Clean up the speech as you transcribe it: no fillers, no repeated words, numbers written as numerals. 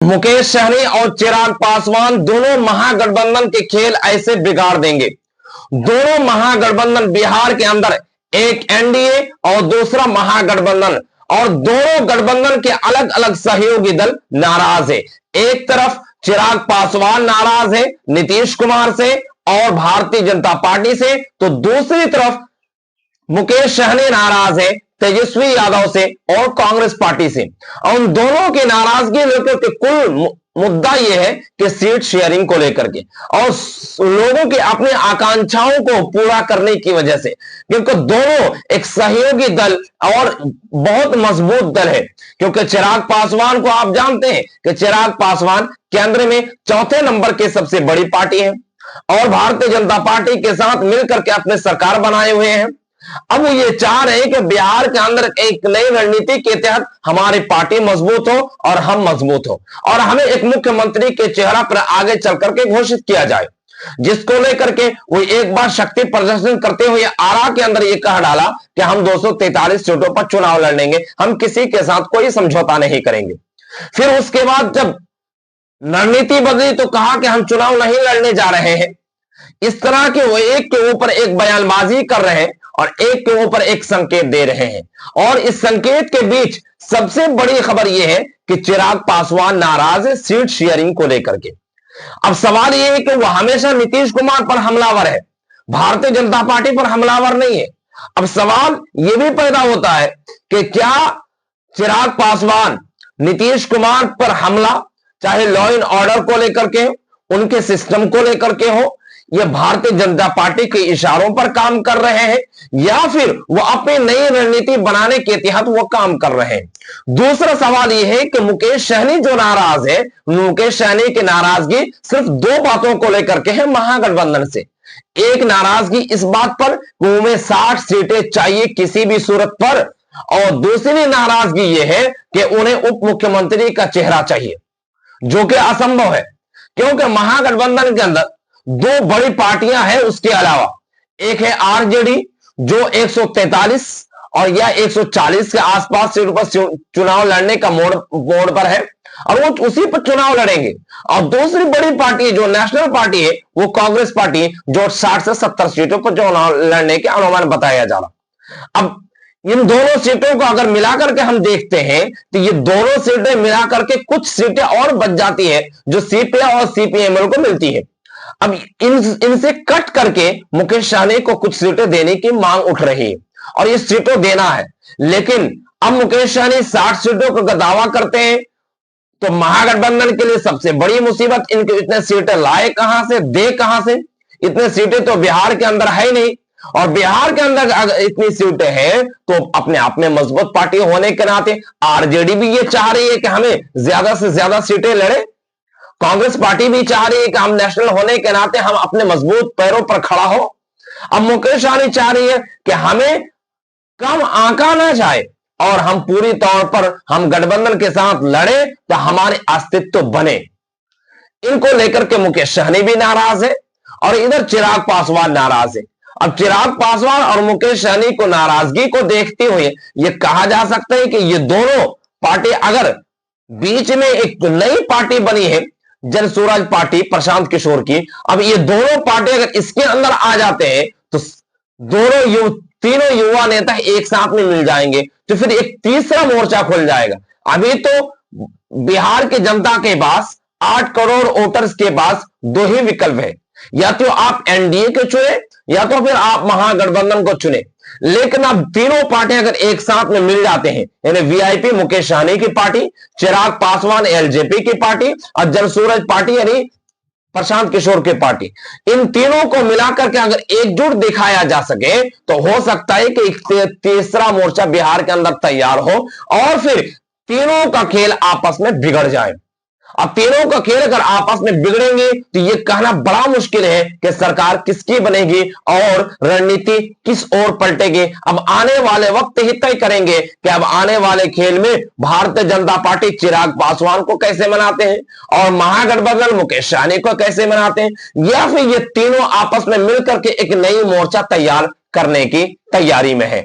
मुकेश सहनी और चिराग पासवान दोनों महागठबंधन के खेल ऐसे बिगाड़ देंगे। दोनों महागठबंधन बिहार के अंदर एक एनडीए और दूसरा महागठबंधन, और दोनों गठबंधन के अलग अलग सहयोगी दल नाराज है। एक तरफ चिराग पासवान नाराज है नीतीश कुमार से और भारतीय जनता पार्टी से, तो दूसरी तरफ मुकेश सहनी नाराज है तेजस्वी यादव से और कांग्रेस पार्टी से। और उन दोनों की नाराजगी लेकर के कुल मुद्दा यह है कि सीट शेयरिंग को लेकर के और लोगों की अपनी आकांक्षाओं को पूरा करने की वजह से, क्योंकि दोनों एक सहयोगी दल और बहुत मजबूत दल है। क्योंकि चिराग पासवान को आप जानते हैं कि चिराग पासवान केंद्र में चौथे नंबर की सबसे बड़ी पार्टी है और भारतीय जनता पार्टी के साथ मिलकर के अपने सरकार बनाए हुए हैं। अब वो ये चाह रहे हैं कि बिहार के अंदर एक नई रणनीति के तहत हमारी पार्टी मजबूत हो और हम मजबूत हो और हमें एक मुख्यमंत्री के चेहरा पर आगे चल करके घोषित किया जाए, जिसको लेकर के वो एक बार शक्ति प्रदर्शन करते हुए आरा के अंदर ये कह डाला कि हम 243 सीटों पर चुनाव लड़ेंगे, हम किसी के साथ कोई समझौता नहीं करेंगे। फिर उसके बाद जब रणनीति बदली तो कहा कि हम चुनाव नहीं लड़ने जा रहे हैं। इस तरह के वो एक के ऊपर एक बयानबाजी कर रहे हैं और एक के ऊपर एक संकेत दे रहे हैं। और इस संकेत के बीच सबसे बड़ी खबर यह है कि चिराग पासवान नाराज है सीट शेयरिंग को लेकर के। अब सवाल यह है कि वह हमेशा नीतीश कुमार पर हमलावर है, भारतीय जनता पार्टी पर हमलावर नहीं है। अब सवाल यह भी पैदा होता है कि क्या चिराग पासवान नीतीश कुमार पर हमला, चाहे लॉ एंड ऑर्डर को लेकर के, उनके सिस्टम को लेकर के हो, ये भारतीय जनता पार्टी के इशारों पर काम कर रहे हैं या फिर वो अपनी नई रणनीति बनाने के तहत वो काम कर रहे हैं। दूसरा सवाल यह है कि मुकेश सहनी जो नाराज है, मुकेश सहनी की नाराजगी सिर्फ दो बातों को लेकर के है महागठबंधन से। एक नाराजगी इस बात पर कि उन्हें 60 सीटें चाहिए किसी भी सूरत पर, और दूसरी नाराजगी यह है कि उन्हें उप मुख्यमंत्री का चेहरा चाहिए, जो कि असंभव है क्योंकि महागठबंधन के अंदर दो बड़ी पार्टियां हैं। उसके अलावा एक है आरजेडी जो 143 और या 140 के आसपास सीटों पर चुनाव लड़ने का मोड़ पर है और वो उसी पर चुनाव लड़ेंगे। और दूसरी बड़ी पार्टी जो नेशनल पार्टी है वो कांग्रेस पार्टी जो 60 से 70 सीटों पर चुनाव लड़ने के अनुमान बताया जा रहा। अब इन दोनों सीटों को अगर मिलाकर के हम देखते हैं तो ये दोनों सीटें मिलाकर के कुछ सीटें और बच जाती है जो सीपीआई और सीपीएमएल को मिलती है। अब इनसे कट करके मुकेश सहनी को कुछ सीटें देने की मांग उठ रही है और ये सीटें देना है, लेकिन अब मुकेश सहनी 60 सीटों का दावा करते हैं तो महागठबंधन के लिए सबसे बड़ी मुसीबत, इनके इतने सीटें लाए कहां से, दे कहां से? इतने सीटें तो बिहार के अंदर है नहीं, और बिहार के अंदर अगर इतनी सीटें हैं तो अपने आप में मजबूत पार्टी होने के नाते आरजेडी भी ये चाह रही है कि हमें ज्यादा से ज्यादा सीटें लड़े, कांग्रेस पार्टी भी चाह रही है कि हम नेशनल होने के नाते हम अपने मजबूत पैरों पर खड़ा हो। अब मुकेश सहनी चाह रही है कि हमें कम आंका ना जाए और हम पूरी तौर पर हम गठबंधन के साथ लड़े तो हमारे अस्तित्व बने। इनको लेकर के मुकेश सहनी भी नाराज है और इधर चिराग पासवान नाराज है। अब चिराग पासवान और मुकेश सहनी को नाराजगी को देखते हुए यह कहा जा सकता है कि ये दोनों पार्टी अगर बीच में एक नई पार्टी बनी है जन स्वराज पार्टी प्रशांत किशोर की, अब ये दोनों पार्टी अगर इसके अंदर आ जाते हैं तो तीनों युवा नेता एक साथ में मिल जाएंगे तो फिर एक तीसरा मोर्चा खुल जाएगा। अभी तो बिहार की जनता के पास 8 करोड़ वोटर्स के पास दो ही विकल्प है, या तो आप एनडीए को चुने या तो फिर आप महागठबंधन को चुने। लेकिन अब तीनों पार्टियां अगर एक साथ में मिल जाते हैं, यानी वीआईपी मुकेश सहनी की पार्टी, चिराग पासवान एलजेपी की पार्टी और जनसूरज पार्टी यानी प्रशांत किशोर की पार्टी, इन तीनों को मिलाकर के अगर एकजुट दिखाया जा सके तो हो सकता है कि एक तीसरा मोर्चा बिहार के अंदर तैयार हो और फिर तीनों का खेल आपस में बिगड़ जाए। अब तीनों का खेल अगर आपस में बिगड़ेंगे तो यह कहना बड़ा मुश्किल है कि सरकार किसकी बनेगी और रणनीति किस ओर पलटेगी। अब आने वाले वक्त ही तय करेंगे कि अब आने वाले खेल में भारतीय जनता पार्टी चिराग पासवान को कैसे मनाते हैं और महागठबंधन मुकेश सहनी को कैसे मनाते हैं, या फिर ये तीनों आपस में मिलकर के एक नई मोर्चा तैयार करने की तैयारी में है।